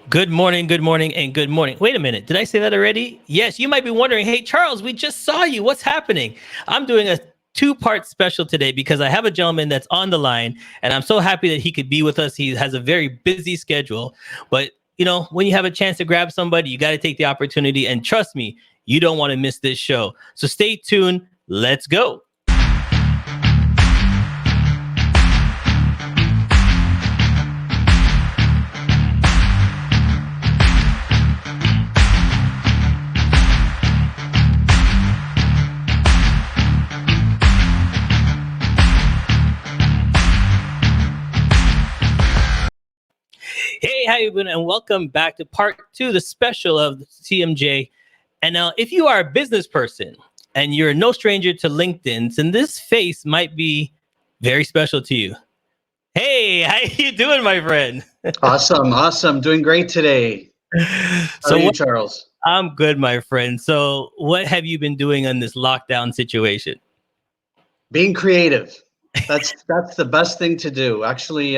good morning, and good morning. Wait a minute. Did I say that already? Yes, you might be wondering, hey, Charles, we just saw you. What's happening? I'm doing a two-part special today because I have a gentleman that's on the line, and I'm so happy that he could be with us. He has a very busy schedule, but when you have a chance to grab somebody, you got to take the opportunity. And trust me, you don't want to miss this show. So stay tuned. Let's go. Hey, how you doing? And welcome back to part two, the special of CMJ. And now, if you are a business person and you're no stranger to LinkedIn, then this face might be very special to you. Hey, how you doing, my friend? Awesome. Doing great today. How are So you, what, Charles? I'm good, my friend. So what have you been doing on this lockdown situation? Being creative. That's the best thing to do. Actually,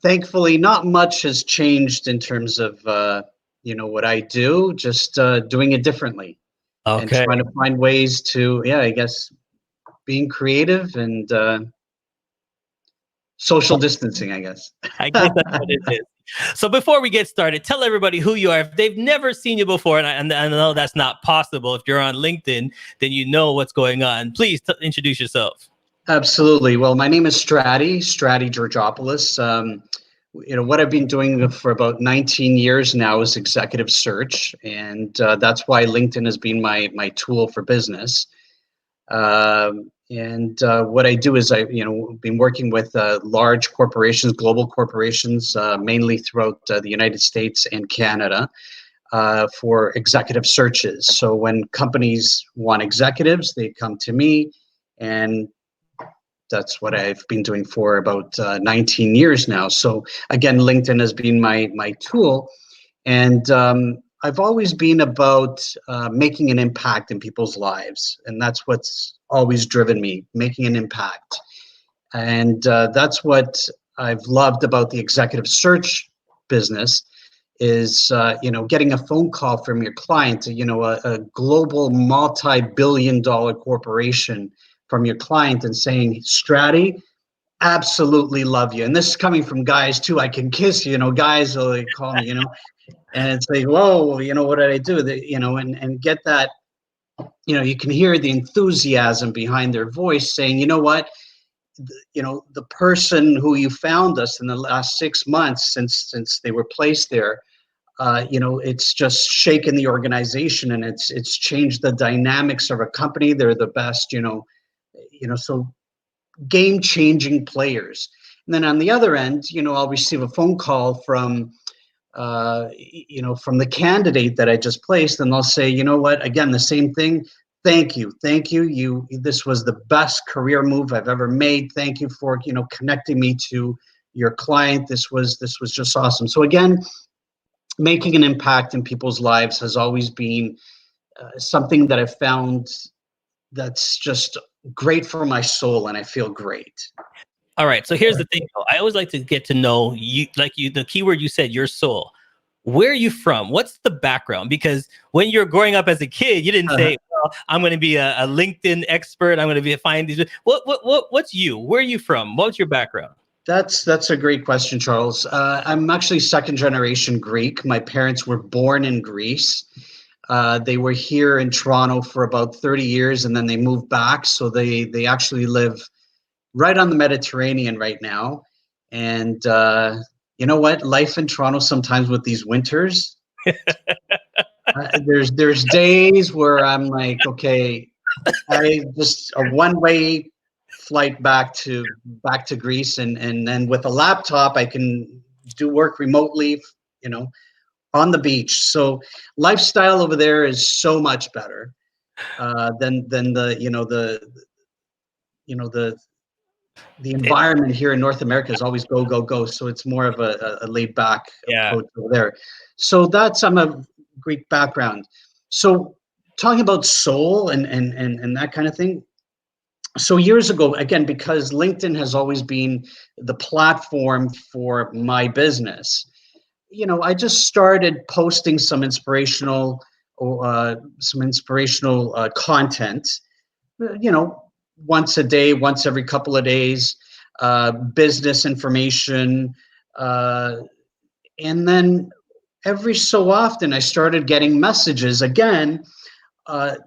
thankfully, not much has changed in terms of what I do. Just doing it differently and Okay. trying to find ways to, yeah, I guess, being creative and social distancing, I guess. I guess that's what it is. So before we get started, tell everybody who you are. If they've never seen you before, and I know that's not possible. If you're on LinkedIn, then you know what's going on. Please introduce yourself. Absolutely. Well, my name is Strati Georgopoulos. What I've been doing for about 19 years now is executive search, and that's why LinkedIn has been my tool for business. And what I do is been working with large corporations, global corporations, mainly throughout the United States and Canada, for executive searches. So when companies want executives, they come to me, and that's what I've been doing for about 19 years now. So again, LinkedIn has been my tool, and I've always been about making an impact in people's lives, and that's what's always driven me, making an impact. And that's what I've loved about the executive search business is getting a phone call from your client, a global multi-billion-dollar corporation, from your client and saying, Strati, absolutely love you. And this is coming from guys too. I can kiss you, guys will call me, and it's like, whoa, what did I do? And get that, you can hear the enthusiasm behind their voice saying, you know what, the person who you found us in the last 6 months since they were placed there, it's just shaken the organization, and it's changed the dynamics of a company. They're the best, so game-changing players. And then on the other end, I'll receive a phone call from from the candidate that I just placed, and they'll say, you know what, again, the same thing. Thank you. This was the best career move I've ever made. Thank you for, connecting me to your client. This was just awesome. So again, making an impact in people's lives has always been something that I've found that's just great for my soul, and I feel great. All right. So here's the thing, though. I always like to get to know you, the keyword you said, your soul. Where are you from? What's the background? Because when you're growing up as a kid, you didn't say, well, I'm going to be a LinkedIn expert. I'm going to be find these. What's you? Where are you from? What's your background? That's a great question, Charles. I'm actually second generation Greek. My parents were born in Greece. They were here in Toronto for about 30 years, and then they moved back. So they actually live right on the Mediterranean right now. And you know what? Life in Toronto sometimes with these winters, there's days where I'm like, okay, I just a one-way flight back to Greece, and then with a laptop I can do work remotely, you know, on the beach. So lifestyle over there is so much better than the the It, environment here in North America is always go go go. So it's more of a laid back yeah. approach over there. So I'm a Greek background. So talking about soul and that kind of thing, so years ago, again, because LinkedIn has always been the platform for my business, I just started posting some inspirational content, you know, once a day, once every couple of days, business information, uh, and then every so often I started getting messages again,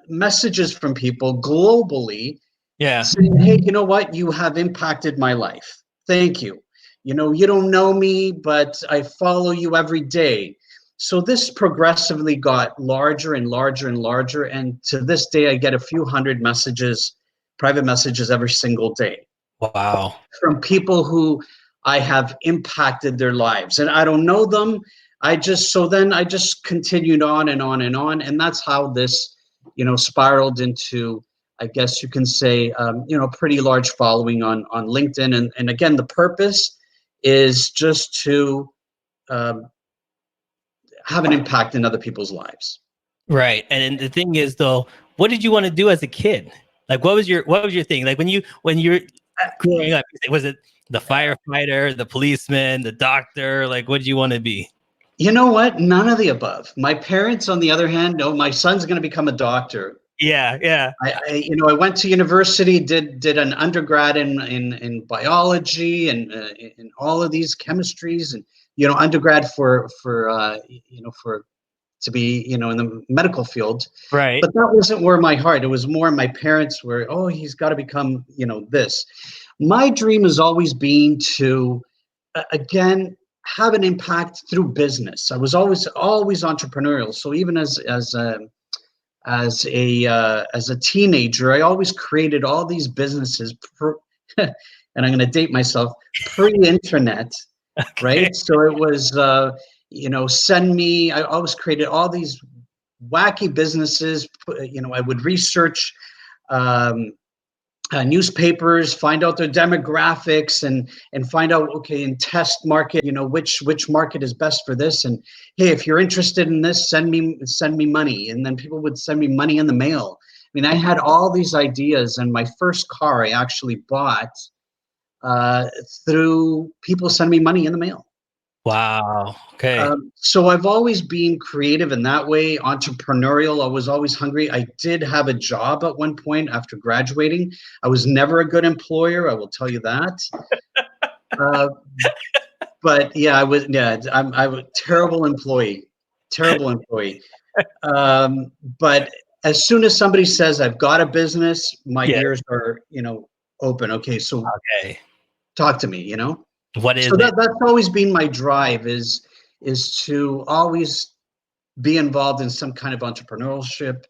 messages from people globally Yeah. saying, hey, you know what? You have impacted my life. Thank you. You don't know me, but I follow you every day. So this progressively got larger and larger and larger. And to this day, I get a few hundred messages, private messages every single day Wow. from people who I have impacted their lives. And I don't know them. Then I just continued on and on and on. And that's how this, spiraled into, I guess you can say, a pretty large following on LinkedIn. And again, the purpose is just to um, have an impact in other people's lives. Right. And the thing is though, what did you want to do as a kid? Like what was your thing? Like when you're growing up, was it the firefighter, the policeman, the doctor? Like what did you want to be? You know what? None of the above. My parents, on the other hand, no, my son's going to become a doctor. Yeah, yeah. I went to university, did an undergrad in biology and in all of these chemistries, and undergrad for to be in the medical field. Right. But that wasn't where my heart. It was more my parents were. Oh, he's got to become this. My dream has always been to again have an impact through business. I was always entrepreneurial. So even as a teenager, I always created all these businesses, and I'm going to date myself, pre-internet, Okay. right? So it was, send me. I always created all these wacky businesses. I would research um, newspapers, find out their demographics, and find out, okay, and test market, which market is best for this. And hey, if you're interested in this, send me money. And then people would send me money in the mail. I mean, I had all these ideas, and my first car I actually bought uh, through people send me money in the mail. Wow. Okay. So I've always been creative in that way, entrepreneurial. I was always hungry. I did have a job at one point after graduating. I was never a good employer, I will tell you that. Uh, but yeah, I was. Yeah, I'm a terrible employee. Terrible employee. Um, but as soon as somebody says I've got a business, my Yeah. ears are open. Okay, so Okay. talk to me. What is So it? that's always been my drive is to always be involved in some kind of entrepreneurship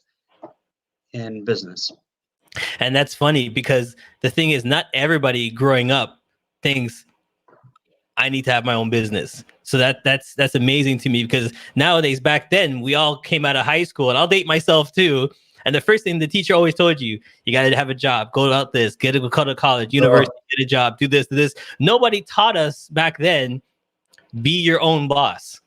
and business. And that's funny because the thing is, not everybody growing up thinks I need to have my own business. So that's amazing to me because nowadays, back then, we all came out of high school, and I'll date myself too. And the first thing the teacher always told you, you got to have a job, go out this, go to college, university, get a job, do this. Nobody taught us back then, be your own boss.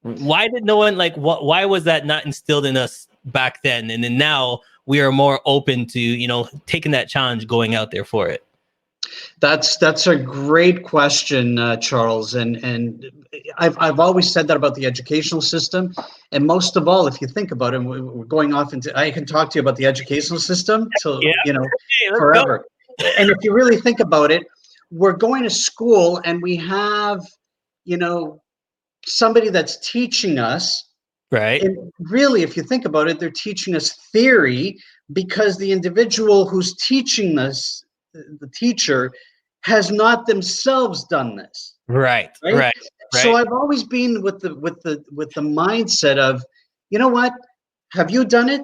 Why did no one why was that not instilled in us back then? And then now we are more open to, taking that challenge, going out there for it. That's a great question, Charles, and I've always said that about the educational system, and most of all, if you think about it, we're going off into. I can talk to you about the educational system till Yeah. Hey, let's go. forever, and if you really think about it, we're going to school and we have you know somebody that's teaching us. Right. And really, if you think about it, they're teaching us theory because the individual who's teaching us, the teacher, has not themselves done this, Right. right? Right. So Right. I've always been with the mindset of, you know what? Have you done it?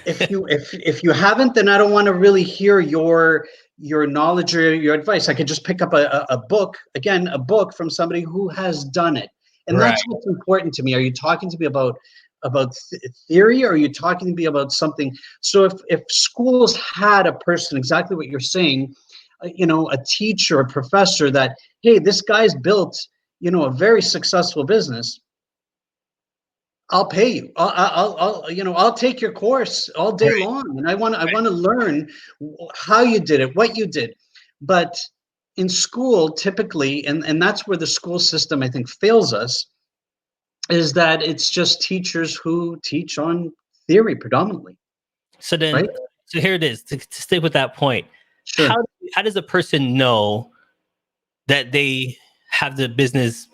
If you haven't, then I don't want to really hear your knowledge or your advice. I could just pick up a book, again, a book from somebody who has done it. And Right. that's what's important to me. Are you talking to me about theory, or are you talking to me about something? So if schools had a person, exactly what you're saying, a teacher, a professor that, hey, this guy's built, a very successful business. I'll pay you. I'll take your course all day Right. long, and I want to learn how you did it, what you did. But in school, typically, and that's where the school system, I think, fails us. is that it's just teachers who teach on theory predominantly, So then, right? so here it is. To stick with that point, how Sure. how does a person know that they have the business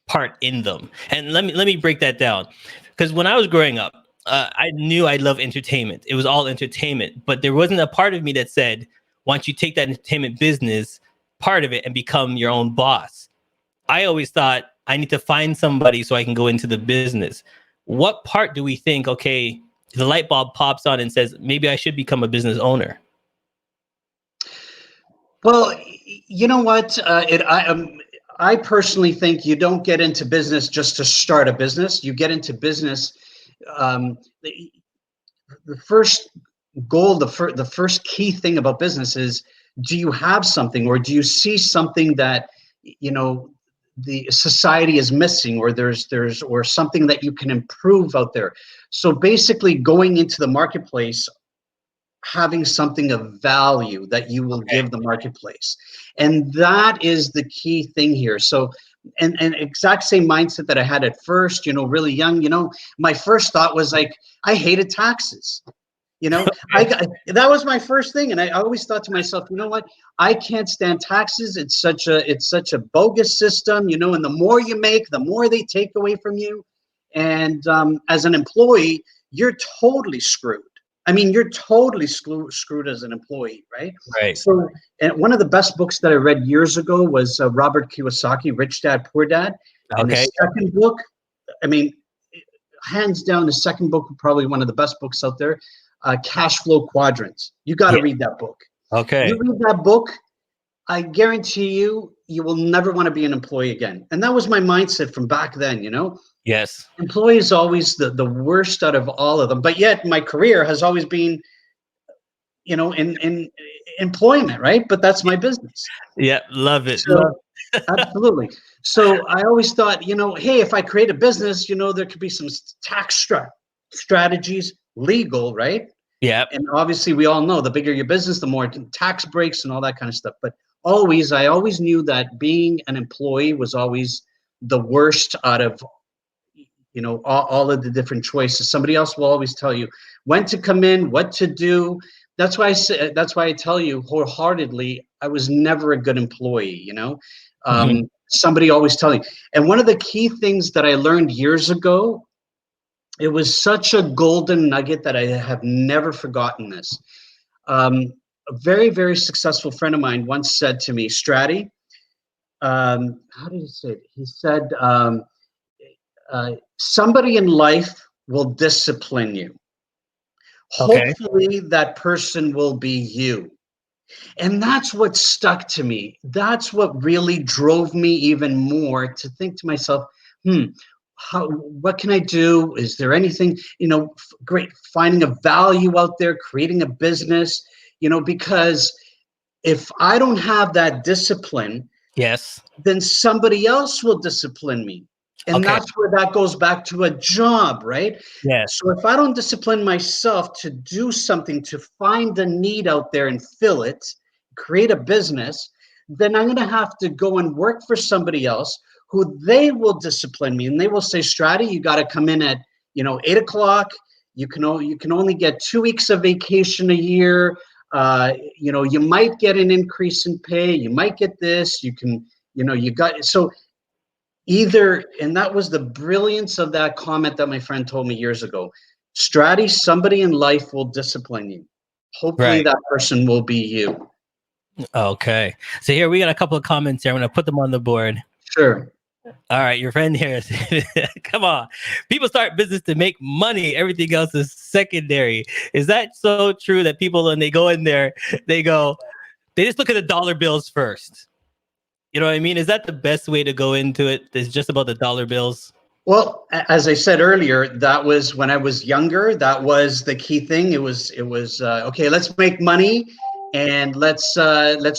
part in them? And let me break that down, because when I was growing up, I knew I love entertainment. It was all entertainment, but there wasn't a part of me that said, "Why don't you take that entertainment business part of it and become your own boss?" I always thought I need to find somebody so I can go into the business. What part do we think? Okay, the light bulb pops on and says maybe I should become a business owner. Well, you know what? I personally think you don't get into business just to start a business. You get into business. The, the first goal, the first key thing about business is: do you have something, or do you see something that you know the society is missing, or or something that you can improve out there? So basically, going into the marketplace, having something of value that you will Okay. give the marketplace, and that is the key thing here. So and exact same mindset that I had at first, really young. My first thought was like, I hated taxes. I Okay. got, that was my first thing, and I always thought to myself, you know what? I can't stand taxes. It's such a bogus system, and the more you make, the more they take away from you. And as an employee, you're totally screwed. I mean, you're totally screwed as an employee, right? Right. So, and one of the best books that I read years ago was Robert Kiyosaki, Rich Dad Poor Dad, and the Okay. second book. I mean, hands down, the second book, probably one of the best books out there, Cash Flow Quadrants. You got to Yeah. read that book. You Okay. read that book, I guarantee you will never want to be an employee again. And that was my mindset from back then. Yes. Employee is always the worst out of all of them. But yet my career has always been, in employment, right? But that's my business. Yeah. Love it. Love. So absolutely. So I always thought, hey, if I create a business, there could be some tax strategies, legal, right? Yeah. And obviously, we all know the bigger your business, the more tax breaks and all that kind of stuff. But I always knew that being an employee was always the worst out of all of the different choices. Somebody else will always tell you when to come in, what to do. That's why I say, that's why I tell you wholeheartedly, I was never a good employee. Mhm. Somebody always telling. And one of the key things that I learned years ago, it was such a golden nugget that I have never forgotten this. A very, very successful friend of mine once said to me, Strati, how did he say it? He said, somebody in life will discipline you. Okay. Hopefully, that person will be you. And that's what stuck to me. That's what really drove me even more to think to myself, hmm, what can I do? Is there anything, great, finding a value out there, creating a business, because if I don't have that discipline, Yes. then somebody else will discipline me. And Okay. that's where that goes back to a job, right? Yes. So if I don't discipline myself to do something, to find a need out there and fill it, create a business, then I'm going to have to go and work for somebody else who they will discipline me. And they will say, Strati, you got to come in at, 8 o'clock. You can only get 2 weeks of vacation a year. You might get an increase in pay. You might get this. You got so either, and that was the brilliance of that comment that my friend told me years ago. Strati, somebody in life will discipline you. Hopefully Right. that person will be you. Okay. So here we got a couple of comments here. I'm going to put them on the board. Sure. All right, your friend here. Come on. People start business to make money. Everything else is secondary. Is that so true that people, when they go in there, they go, they just look at the dollar bills first? You know what I mean? Is that the best way to go into it? It's just about the dollar bills? Well, as I said earlier, that was when I was younger. That was the key thing. It was okay. Let's make money, and let's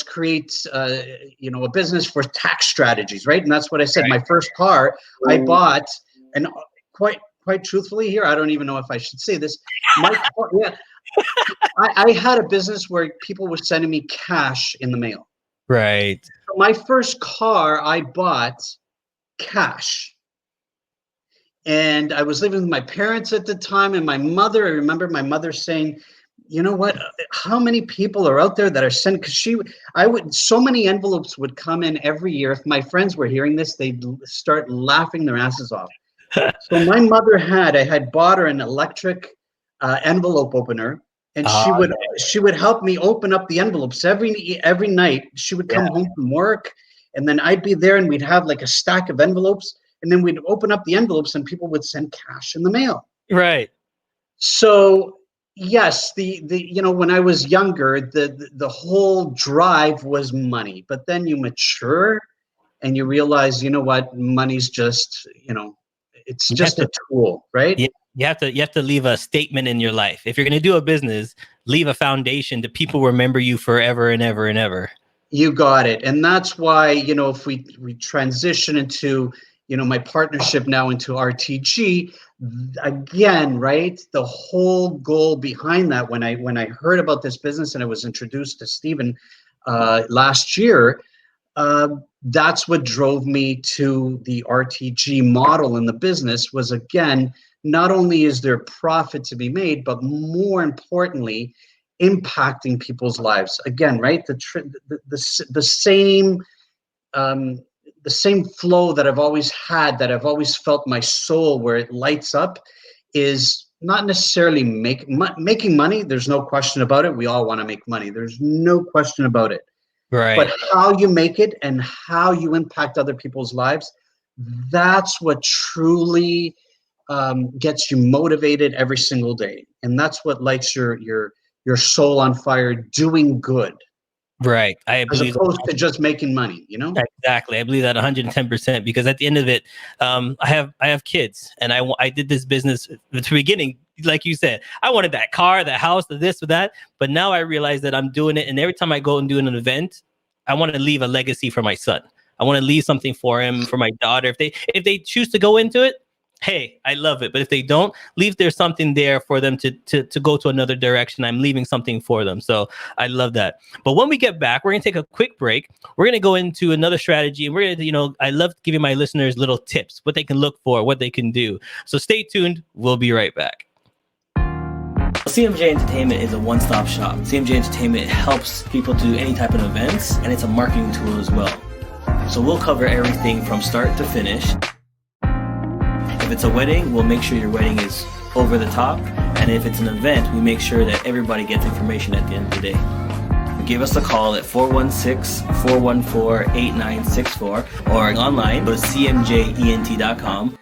create a business for tax strategies, right? And that's what I said. Right. My first car I bought, and quite truthfully here, I don't even know if I should say this. Yeah, I had a business where people were sending me cash in the mail. Right. So my first car I bought cash. And I was living with my parents at the time, and my mother, I remember my mother saying, you know what, how many people are out there that are sending, because so many envelopes would come in every year. If my friends were hearing this, they'd start laughing their asses off. So my mother I had bought her an electric envelope opener, and Oh, she would help me open up the envelopes every night. She would yeah. come home from work, and then I'd be there, and we'd have like a stack of envelopes, and then we'd open up the envelopes, and people would send cash in the mail. Right. So yes, the when I was younger, the whole drive was money, but then you mature and you realize, you know what, money's just, it's You have just to, a tool, right? yeah, you have to leave a statement in your life. If you're going to do a business, leave a foundation that people remember you forever and ever and ever. You got it. And that's why, if we transition into, my partnership now into RTG, again, right? The whole goal behind that, when I heard about this business and I was introduced to Stephen last year, that's what drove me to the RTG model in the business. Was, again, not only is there profit to be made, but more importantly, impacting people's lives. Again, right? The same the same flow that I've always had, that I've always felt my soul where it lights up, is not necessarily making money. There's no question about it. We all want to make money. There's no question about it. But Right. how you make it and how you impact other people's lives, that's what truly gets you motivated every single day. And that's what lights your soul on fire, doing good, Right. I as believe opposed to just making money. exactly. I believe that 110%, because at the end of it, I have kids, and I did this business at the beginning. Like you said, I wanted that car, that house, the this or that. But now I realize that I'm doing it. And every time I go and do an event, I want to leave a legacy for my son. I want to leave something for him, for my daughter. If they choose to go into it, hey, I love it. But if they don't, leave there something there for them to go to another direction. I'm leaving something for them. So I love that. But when we get back, we're going to take a quick break. We're going to go into another strategy, and we're going to, I love giving my listeners little tips, what they can look for, what they can do. So stay tuned. We'll be right back. CMJ Entertainment is a one-stop shop. CMJ Entertainment helps people do any type of events, and it's a marketing tool as well. So we'll cover everything from start to finish. If it's a wedding, we'll make sure your wedding is over the top. And if it's an event, we make sure that everybody gets information at the end of the day. Give us a call at 416-414-8964 or online, go to cmjent.com.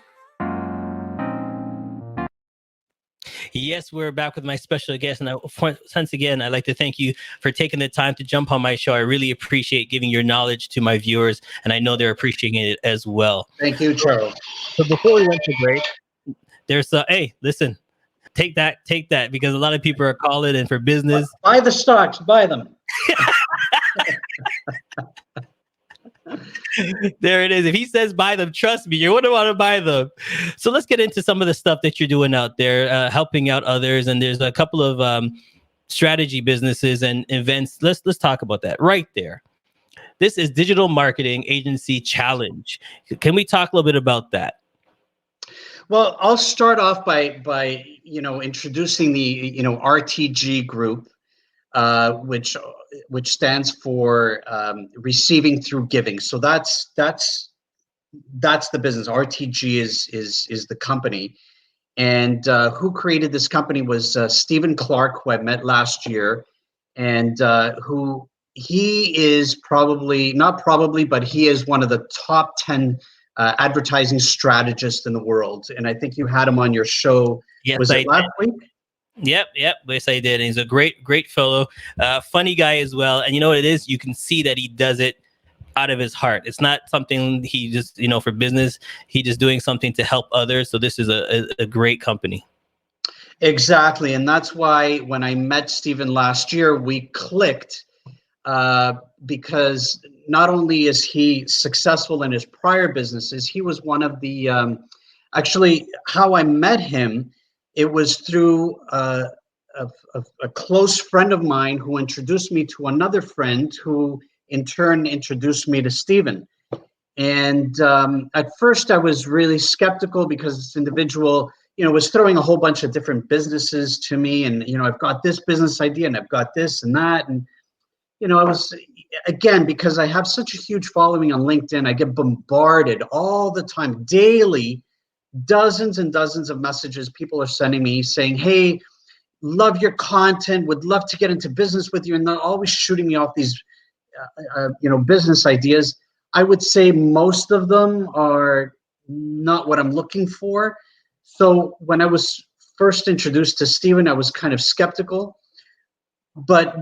Yes, we're back with my special guest. And once again, I'd like to thank you for taking the time to jump on my show. I really appreciate giving your knowledge to my viewers, and I know they're appreciating it as well. Thank you, Charles. So before we went to break, there's hey, listen, take that, because a lot of people are calling in for business. Buy the stocks, buy them. There it is. If he says buy them, trust me, you're going to want to buy them. So let's get into some of the stuff that you're doing out there, helping out others. And there's a couple of strategy businesses and events. Let's talk about that right there. This is Digital Marketing Agency Challenge. Can we talk a little bit about that? Well, I'll start off by introducing the RTG group, which stands for receiving through giving. So that's the business. RTG is the company, and who created this company was Stephen Clark, who I met last year, and who he is but he is one of the top 10 advertising strategists in the world. And I think you had him on your show. Yes, Was it last week? Yep. Yes, I did. And he's a great fellow, funny guy as well. And you know what it is? You can see that he does it out of his heart. It's not something he just, for business. He just doing something to help others. So this is a great company. Exactly. And that's why when I met Stephen last year, we clicked because not only is he successful in his prior businesses, he was one of the, actually how I met him, it was through a close friend of mine who introduced me to another friend who in turn introduced me to Stephen. And at first I was really skeptical because this individual, was throwing a whole bunch of different businesses to me. And, I've got this business idea and I've got this and that. And, I was, again, because I have such a huge following on LinkedIn, I get bombarded all the time, daily, dozens and dozens of messages people are sending me saying, hey, love your content, would love to get into business with you. And they're always shooting me off these, business ideas. I would say most of them are not what I'm looking for. So when I was first introduced to Stephen, I was kind of skeptical. But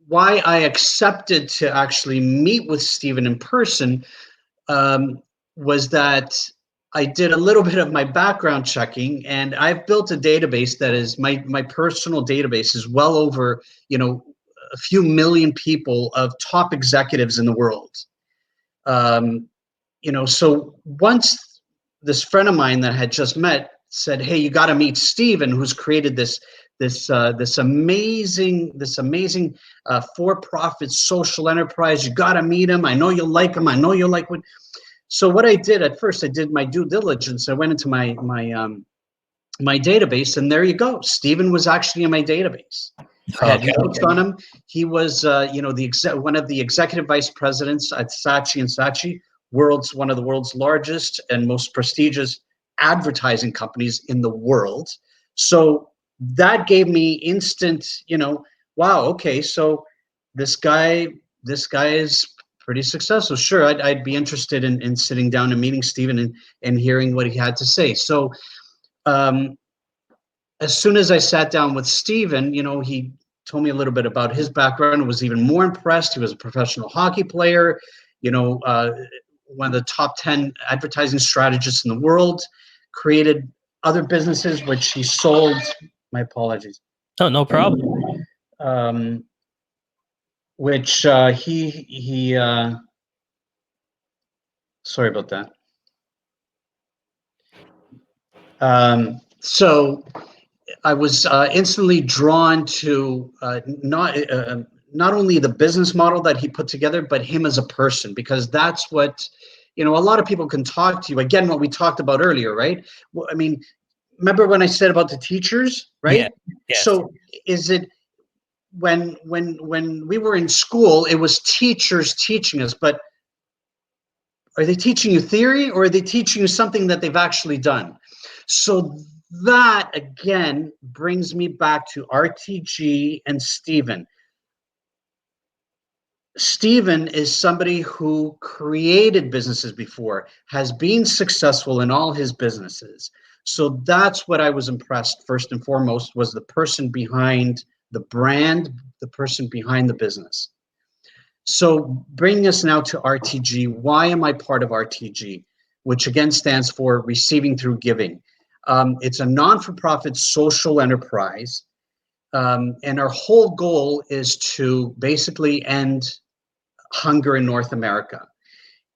why I accepted to actually meet with Stephen in person was that I did a little bit of my background checking, and I've built a database that is my personal database is well over, a few million people of top executives in the world. So once this friend of mine that I had just met said, hey, you got to meet Stephen, who's created this amazing for-profit social enterprise. You got to meet him. I know you'll like him. I know you'll like what. So what I did at first, I did my due diligence. I went into my database, and there you go. Stephen was actually in my database. I had notes on him. He was, one of the executive vice presidents at Saatchi & Saatchi, one of the world's largest and most prestigious advertising companies in the world. So that gave me instant, wow, okay, so this guy is pretty successful. Sure, I'd be interested in sitting down and meeting Stephen and hearing what he had to say. So as soon as I sat down with Stephen, he told me a little bit about his background. I was even more impressed. He was a professional hockey player, one of the top 10 advertising strategists in the world, created other businesses, which he sold. My apologies. Oh, no problem. Which he sorry about that. So I was instantly drawn to not only the business model that he put together, but him as a person, because that's what, a lot of people can talk to you. Again, what we talked about earlier, right? Well, I mean, remember when I said about the teachers, right? Yeah. Yes. So is it when we were in school, it was teachers teaching us, but are they teaching you theory, or are they teaching you something that they've actually done? So that again brings me back to RTG and Stephen. Stephen is somebody who created businesses before, has been successful in all his businesses. So that's what I was impressed first and foremost, was the person behind the brand, the person behind the business. So bringing us now to RTG, why am I part of RTG, which again stands for Receiving Through Giving? It's a non-for-profit social enterprise, and our whole goal is to basically end hunger in North America.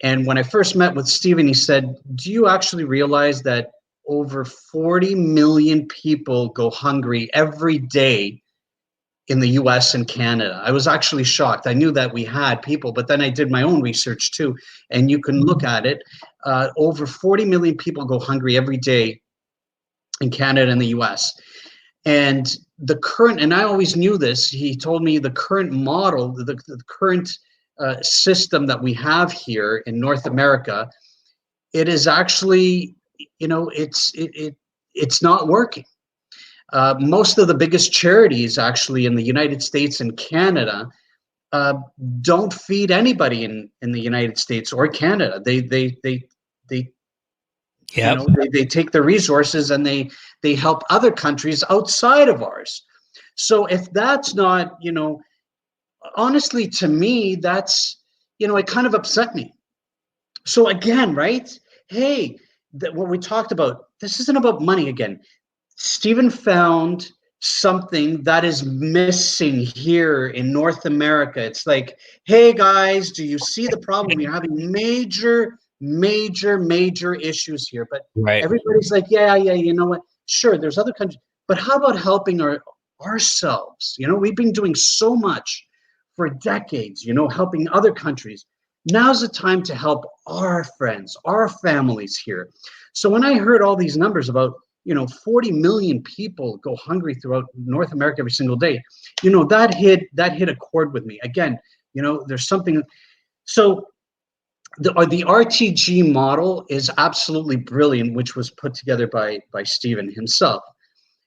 And when I first met with Stephen, he said, do you actually realize that over 40 million people go hungry every day in the US and Canada? I was actually shocked. I knew that we had people, but then I did my own research too. And you can look at it. Over 40 million people go hungry every day in Canada and the US. And the current, and I always knew this, he told me the current model, the current system that we have here in North America, it is actually, it's not working. Most of the biggest charities actually in the United States and Canada don't feed anybody in the United States or Canada. They Yep. they take their resources and they help other countries outside of ours. So if that's not, honestly, to me, that's, it kind of upset me. So again, right? Hey, what we talked about, this isn't about money again. Stephen found something that is missing here in North America. It's like, hey guys, do you see the problem? We're having major issues here. But Right. everybody's like, yeah, you know what? Sure, there's other countries, but how about helping ourselves? We've been doing so much for decades, helping other countries. Now's the time to help our friends, our families here. So when I heard all these numbers about 40 million people go hungry throughout North America every single day, that hit a chord with me. Again, there's something. So the RTG model is absolutely brilliant, which was put together by Stephen himself,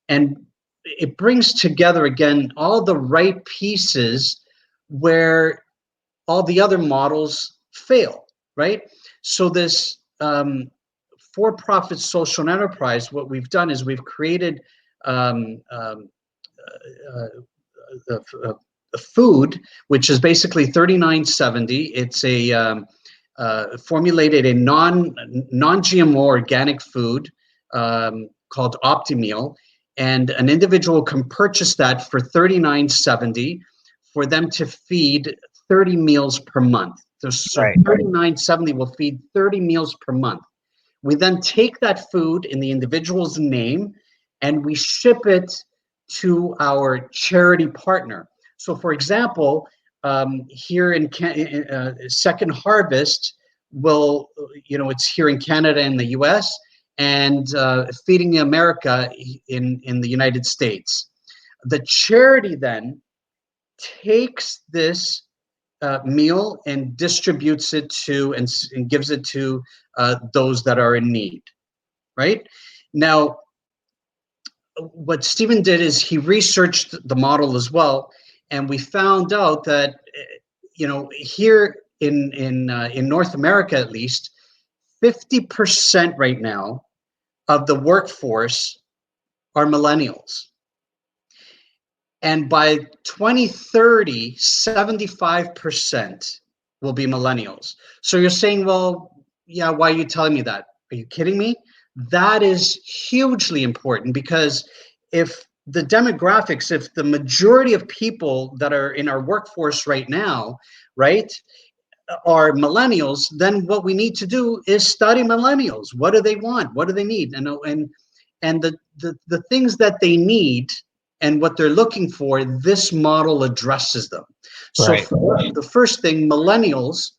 and it brings together again all the right pieces where all the other models fail, right? So this for-profit social enterprise, what we've done is we've created a food, which is basically $39.70. It's a formulated a non-GMO organic food called OptiMeal, and an individual can purchase that for $39.70 for them to feed 30 meals per month. So Right. $39.70 will feed 30 meals per month. We then take that food in the individual's name and we ship it to our charity partner. So for example, here in Second Harvest will, it's here in Canada and the US, and Feeding America in the United States. The charity then takes this meal and distributes it to and gives it to those that are in need, right? Now, what Stephen did is he researched the model as well, and we found out that here in North America at least, 50% right now of the workforce are millennials. And by 2030, 75% will be millennials. So you're saying, well, yeah, why are you telling me that? Are you kidding me? That is hugely important, because if the demographics, if the majority of people that are in our workforce right now, right, are millennials, then what we need to do is study millennials. What do they want? What do they need? And the things that they need and what they're looking for, this model addresses them. So Right. for the first thing, millennials,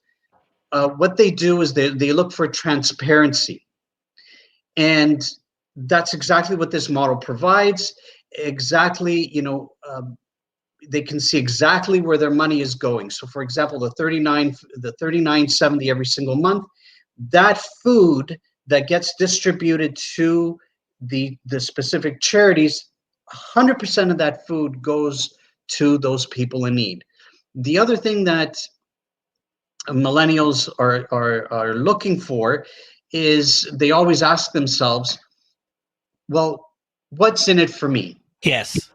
what they do is they look for transparency. And that's exactly what this model provides. Exactly, they can see exactly where their money is going. So for example, the $39.70 every single month, that food that gets distributed to the specific charities, 100% of that food goes to those people in need. The other thing that millennials are looking for is they always ask themselves, well, what's in it for me? Yes.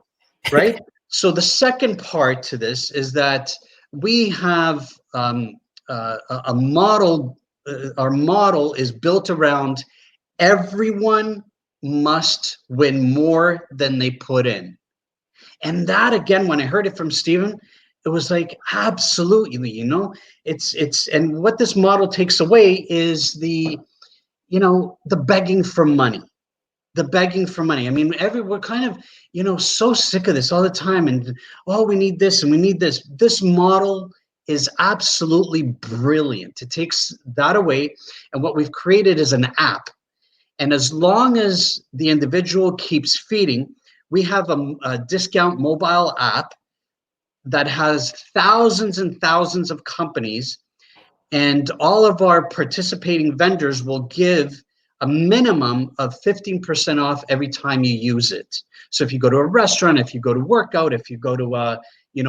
Right? So the second part to this is that we have a model. Our model is built around everyone must win more than they put in. And that, again, when I heard it from Stephen, it was like, absolutely, it's and what this model takes away is the begging for money. The begging for money. I mean, we're kind of, so sick of this all the time. And, oh, we need this and we need this. This model is absolutely brilliant. It takes that away. And what we've created is an app. And as long as the individual keeps feeding, we have a discount mobile app that has thousands and thousands of companies, and all of our participating vendors will give a minimum of 15% off every time you use it. So if you go to a restaurant, if you go to workout, if you go to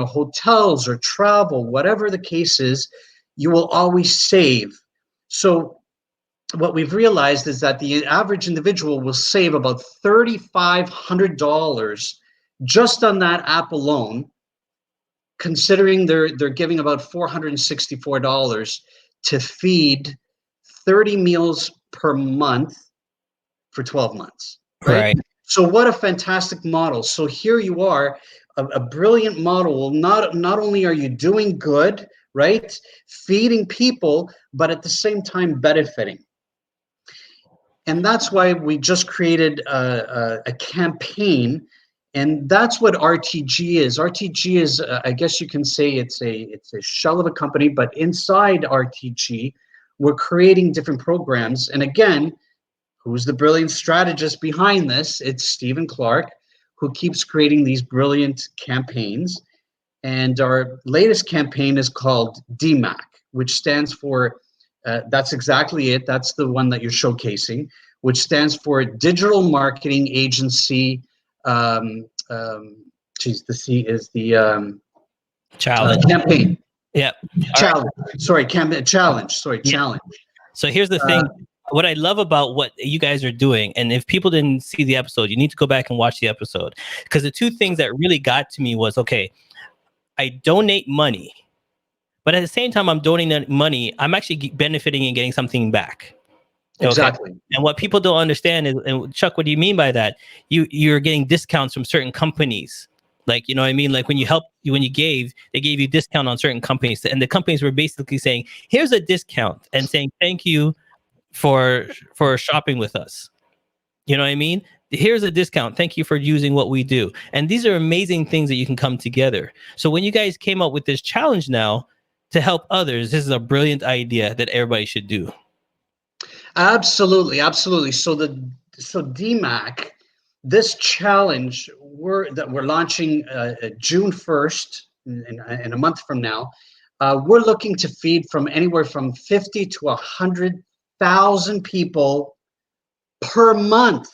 hotels or travel, whatever the case is, you will always save. So what we've realized is that the average individual will save about $3,500 just on that app alone, considering they're giving about $464 to feed 30 meals per month for 12 months, right? Right. So what a fantastic model. So here you are, a brilliant model. Not only are you doing good, right, feeding people, but at the same time benefiting. And that's why we just created a campaign, And that's what RTG is. RTG is, I guess you can say it's a shell of a company, but inside RTG, we're creating different programs. And again, who's the brilliant strategist behind this? It's Stephen Clark, who keeps creating these brilliant campaigns. And our latest campaign is called DMAC, which stands for, that's exactly it. That's the one that you're showcasing, which stands for Digital Marketing Agency. The C is the Challenge. campaign. Yeah. Challenge. Sorry, campaign challenge. Sorry, Yeah. challenge. So here's the thing. What I love about what you guys are doing, and if people didn't see the episode, you need to go back and watch the episode, because the two things that really got to me was, okay, I donate money, but at the same time I'm donating money, I'm actually benefiting and getting something back. Okay. Exactly. And what people don't understand is, and Chuck, what do you mean by that? You're getting discounts from certain companies. Like, you know what I mean? Like when you gave, they gave you discount on certain companies, and the companies were basically saying, here's a discount, and saying, thank you for shopping with us. You know what I mean? Here's a discount. Thank you for using what we do. And these are amazing things that you can come together. So when you guys came up with this challenge now to help others, this is a brilliant idea that everybody should do. Absolutely, absolutely. So DMAC, this challenge we're launching June 1st, in a month from now. We're looking to feed from anywhere from 50 to 100,000 people per month.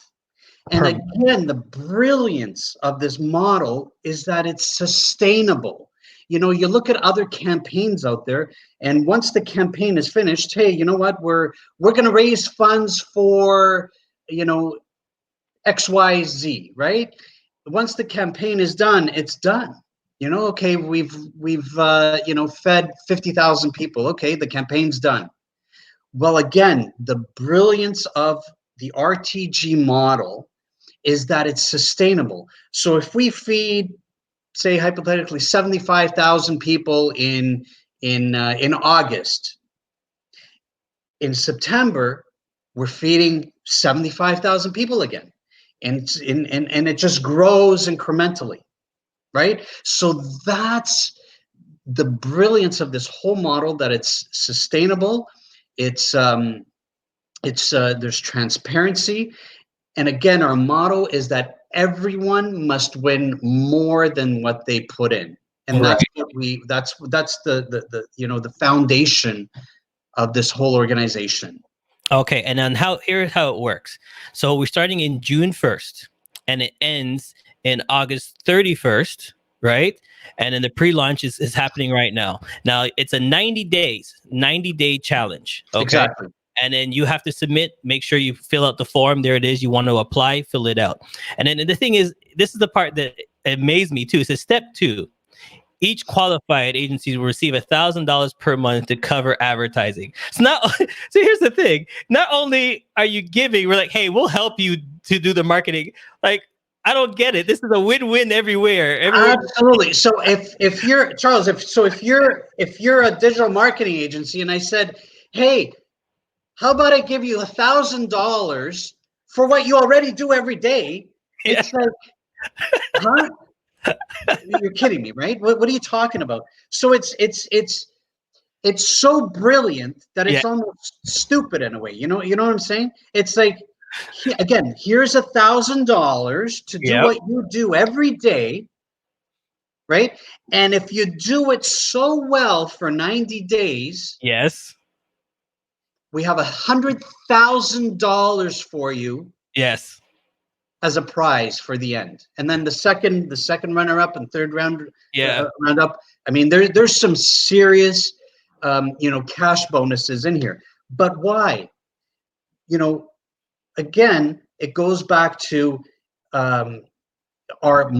And again, the brilliance of this model is that it's sustainable. You know, you look at other campaigns out there, and once the campaign is finished, hey, you know what? We're going to raise funds for, you know, XYZ, right? Once the campaign is done, it's done. You know, okay, we've you know, fed 50,000 people. Okay, the campaign's done. Well, again, the brilliance of the RTG model is that it's sustainable. So if we feed, say, hypothetically 75,000 people in August, in September we're feeding 75,000 people again, and it just grows incrementally, right? So that's the brilliance of this whole model, that it's sustainable, it's there's transparency. And again, our motto is that everyone must win more than what they put in. And that's what that's the you know, the foundation of this whole organization. Okay, and then here's how it works. So we're starting in June 1st, and it ends in August 31st, right? And then the pre-launch is happening right now. Now it's a 90-day challenge. Okay. Exactly. And then you have to submit, make sure you fill out the form. There it is. You want to apply, fill it out. And then the thing is, this is the part that amazed me too. It says step 2. Each qualified agency will receive $1,000 per month to cover advertising. So here's the thing. Not only are you giving, we're like, hey, we'll help you to do the marketing. Like, I don't get it. This is a win-win everywhere. Absolutely. So if you're Charles, if you're a digital marketing agency, and I said, hey, how about I give you $1,000 for what you already do every day? Yeah. It's like, huh? You're kidding me, right? What are you talking about? So it's so brilliant that it's almost stupid in a way. You know what I'm saying? It's like, again, here's $1,000 to do what you do every day, right? And if you do it so well for 90 days, yes, we have $100,000 for you. Yes. As a prize for the end. And then the second runner up and third round up. I mean, there's some serious you know, cash bonuses in here. But why? You know, again, it goes back to our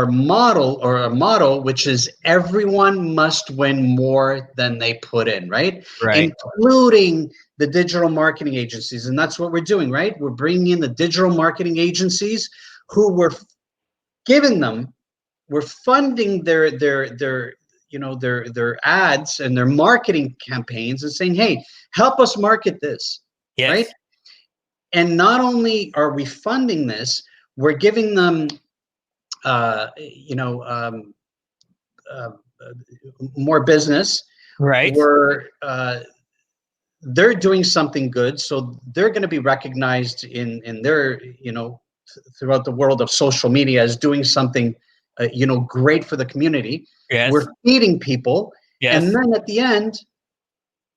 motto, which is everyone must win more than they put in, right? Including the digital marketing agencies. And that's what we're doing, right? We're bringing in the digital marketing agencies who we're funding their you know, their ads and their marketing campaigns, and saying, hey, help us market this, right? And not only are we funding this, we're giving them you know, uh, more business, Right. they're doing something good, so they're going to be recognized in their, you know, throughout the world of social media as doing something, you know, great for the community. We're Yes. feeding people, and Yes. then at the end,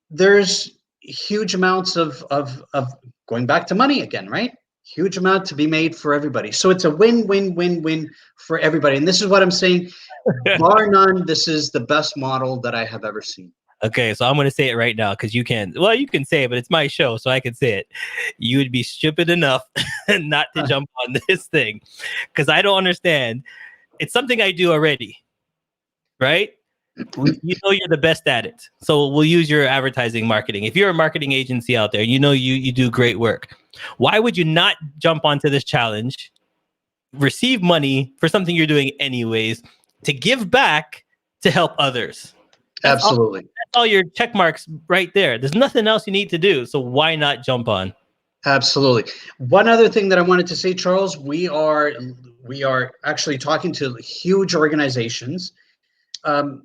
there's huge amounts of going back to money again, right? Huge amount to be made for everybody. So it's a win-win-win-win for everybody. And this is what I'm saying, bar none, this is the best model that I have ever seen. Okay, so I'm going to say it right now because you can. Well, you can say it, but it's my show, so I can say it. You would be stupid enough not to jump on this thing because I don't understand. It's something I do already, right? You know you're the best at it, so we'll use your advertising marketing. If you're a marketing agency out there, you know you do great work. Why would you not jump onto this challenge, receive money for something you're doing anyways, to give back to help others? That's all. Absolutely. That's all your check marks right there. There's nothing else you need to do. So why not jump on? Absolutely. One other thing that I wanted to say, Charles, we are actually talking to huge organizations,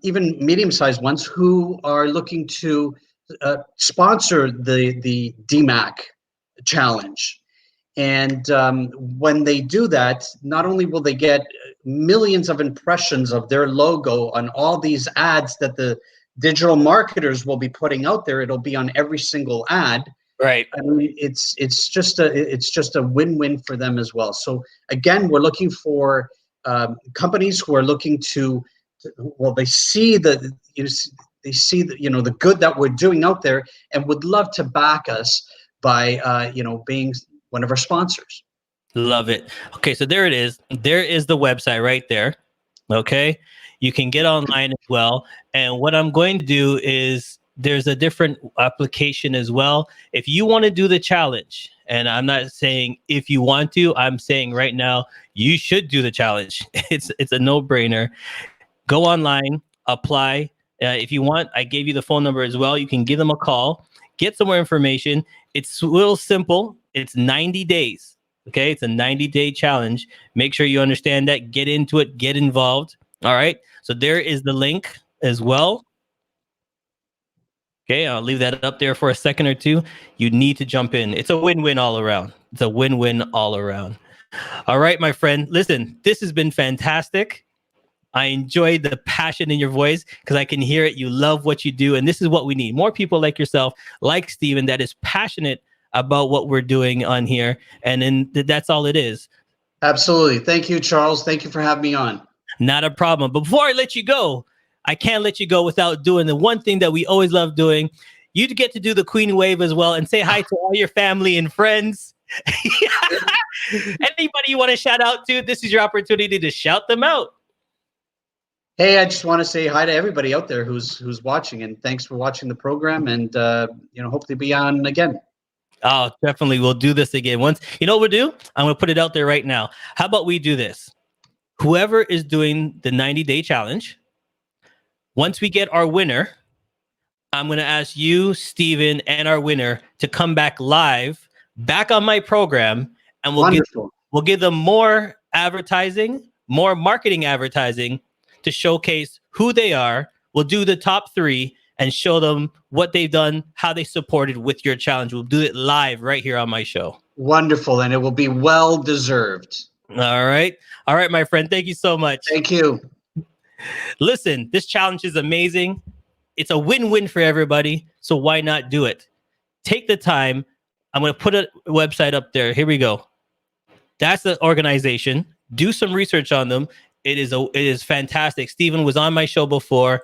even medium-sized ones, who are looking to sponsor the DMAC challenge. And when they do that, not only will they get millions of impressions of their logo on all these ads that the digital marketers will be putting out there, it'll be on every single ad. Right. I mean, it's just a win-win for them as well. So again, we're looking for companies who are looking to well, they see the they see the, you know, the good that we're doing out there, and would love to back us by you know, being one of our sponsors. Love it. Okay, so there it is. There is the website right there. Okay. You can get online as well. And what I'm going to do is there's a different application as well. If you want to do the challenge, and I'm not saying if you want to, I'm saying right now you should do the challenge. It's a no-brainer. Go online, apply. If you want, I gave you the phone number as well. You can give them a call, get some more information. It's real simple. It's 90 days. Okay, it's a 90-day challenge. Make sure you understand that. Get into it. Get involved. All right. So there is the link as well. Okay, I'll leave that up there for a second or two. You need to jump in. It's a win-win all around. It's a win-win all around. All right, my friend. Listen, this has been fantastic. I enjoyed the passion in your voice because I can hear it. You love what you do. And this is what we need. More people like yourself, like Steven, that is passionate about what we're doing on here. And then that's all it is. Absolutely. Thank you, Charles. Thank you for having me on. Not a problem. But before I let you go, I can't let you go without doing the one thing that we always love doing. You get to do the Queen Wave as well and say hi to all your family and friends. Anybody you want to shout out to, this is your opportunity to shout them out. Hey, I just want to say hi to everybody out there who's watching, and thanks for watching the program. And you know, hope to be on again. Oh, definitely. We'll do this again. Once, you know what we'll do? I'm going to put it out there right now. How about we do this? Whoever is doing the 90-day challenge, once we get our winner, I'm going to ask you, Steven, and our winner to come back live, back on my program, and we'll give them more advertising, more marketing advertising to showcase who they are. We'll do the top 3 and show them what they've done, how they supported with your challenge. We'll do it live right here on my show. Wonderful, and it will be well deserved. All right. All right, my friend. Thank you so much. Thank you. Listen, this challenge is amazing. It's a win-win for everybody. So why not do it? Take the time. I'm going to put a website up there. Here we go. That's the organization. Do some research on them. It is fantastic. Steven was on my show before.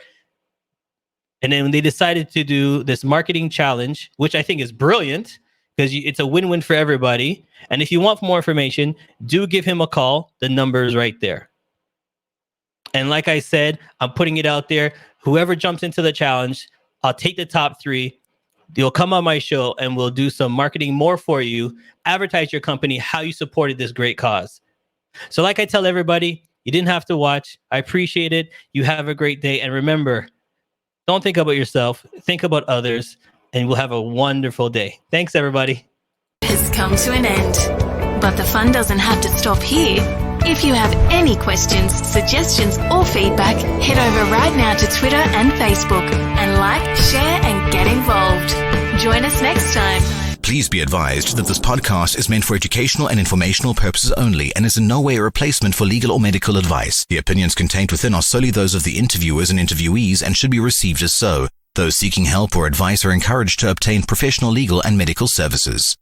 And then when they decided to do this marketing challenge, which I think is brilliant because it's a win-win for everybody. And if you want more information, do give him a call. The number is right there. And like I said, I'm putting it out there. Whoever jumps into the challenge, I'll take the top 3. You'll come on my show and we'll do some marketing more for you. Advertise your company, how you supported this great cause. So like I tell everybody, you didn't have to watch. I appreciate it. You have a great day. And remember, don't think about yourself. Think about others. And we'll have a wonderful day. Thanks, everybody. Has come to an end. But the fun doesn't have to stop here. If you have any questions, suggestions, or feedback, head over right now to Twitter and Facebook and like, share, and get involved. Join us next time. Please be advised that this podcast is meant for educational and informational purposes only and is in no way a replacement for legal or medical advice. The opinions contained within are solely those of the interviewers and interviewees and should be received as so. Those seeking help or advice are encouraged to obtain professional legal and medical services.